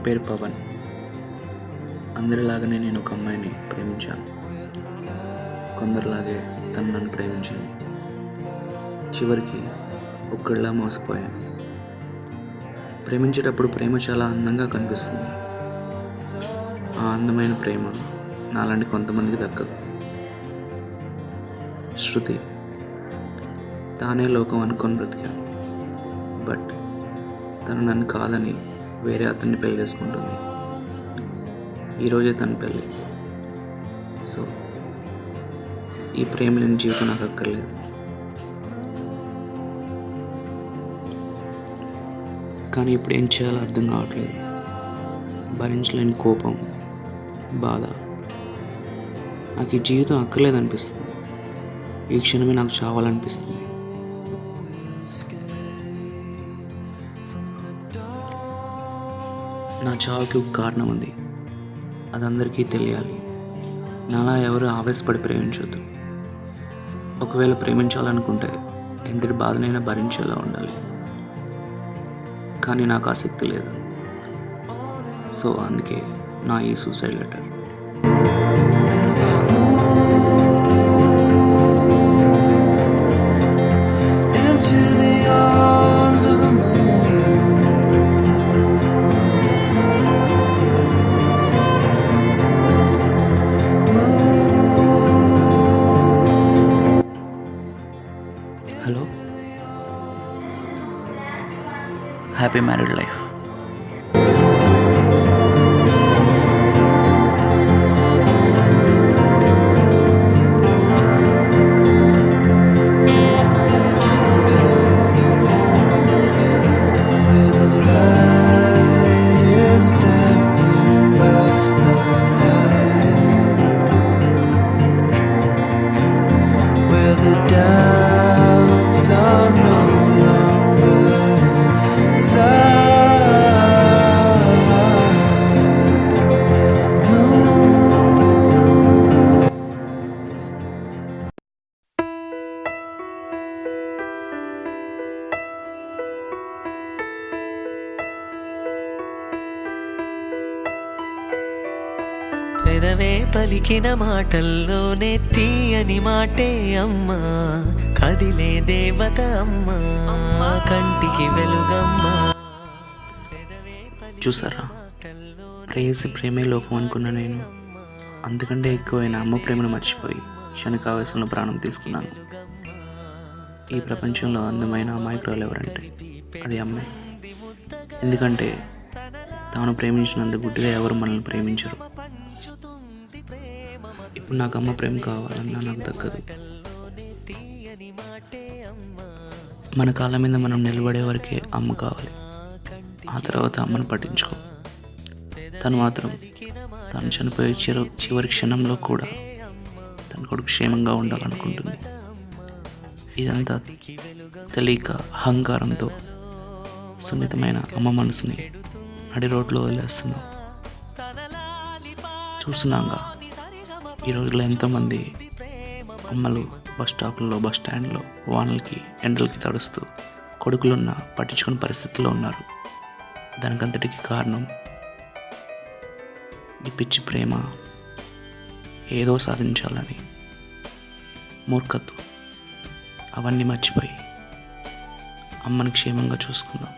పేరు పవన్. అందరిలాగానే నేను ఒక అమ్మాయిని ప్రేమించాను. కొందరిలాగే తను నన్ను ప్రేమించింది. చివరికి ఒక్కడిలా మోసపోయాను. ప్రేమించేటప్పుడు ప్రేమ చాలా అందంగా కనిపిస్తుంది. ఆ అందమైన ప్రేమ నాలాంటి కొంతమందికి దక్కదు. శృతి తానే లోకం అనుకొని బ్రతికాను. బట్ తను నన్ను కాదని వేరే అతన్ని పెళ్లి చేసుకుంటుంది. ఈరోజే తన పెళ్ళి. సో ఈ ప్రేమ లేని జీవితం నాకు అక్కర్లేదు. కానీ ఇప్పుడు ఏం చేయాలో అర్థం కావట్లేదు. భరించలేని కోపం, బాధ. నాకు ఈ జీవితం అక్కర్లేదు అనిపిస్తుంది. ఈ క్షణమే నాకు చావాలనిపిస్తుంది. నా చావుకి ఒక కారణం ఉంది. అది అందరికీ తెలియాలి. నాలా ఎవరు ఆవేశపడి ప్రేమించొద్దు. ఒకవేళ ప్రేమించాలనుకుంటే ఎంతటి బాధనైనా భరించేలా ఉండాలి. కానీ నాకు ఆసక్తి లేదు. సో అందుకే నా ఈ suicide letter. Hello, happy married life. పెదవే పలికిన మాటల్లోనే తీయని మాటే అమ్మా, కదిలే దేవత అమ్మా, కంటికి వెలుగమ్మా. చూసారా, ప్రేయసి ప్రేమే లోకం అనుకున్న నేను అంతకంటే ఎక్కువైన అమ్మ ప్రేమను మర్చిపోయి క్షణికావేశంలో ప్రాణం తీసుకున్నాను. ఈ ప్రపంచంలో అందమైన అమాయకురాలు ఎవరంటే అది అమ్మాయి. ఎందుకంటే తాను ప్రేమించినంత గుడ్డిగా ఎవరు మనల్ని ప్రేమించరు. ఇప్పుడు నాకు అమ్మ ప్రేమ కావాలన్నా నాకు దక్కదు. మన కాళ్ళ మీద మనం నిలబడే వరకే అమ్మ కావాలి. ఆ తర్వాత అమ్మను పట్టించుకో. తను మాత్రం తను చనిపోయే చివరి క్షణంలో కూడా తన కొడుకు క్షేమంగా ఉండాలనుకుంటుంది. ఇదంతా తెలియక అహంకారంతో సున్నితమైన అమ్మ మనసుని నడి రోడ్లో వదిలేస్తున్నాం. చూస్తున్నాగా ఈ రోజుల్లో ఎంతోమంది అమ్మలు బస్ స్టాప్లలో, బస్ స్టాండ్లో వానలకి ఎండలకి తడుస్తూ కొడుకులున్న పట్టించుకునే పరిస్థితుల్లో ఉన్నారు. దానికంతటికి కారణం ఈ పిచ్చి ప్రేమ, ఏదో సాధించాలని మూర్ఖత్వం. అవన్నీ మర్చిపోయి అమ్మని క్షేమంగా చూసుకుందాం.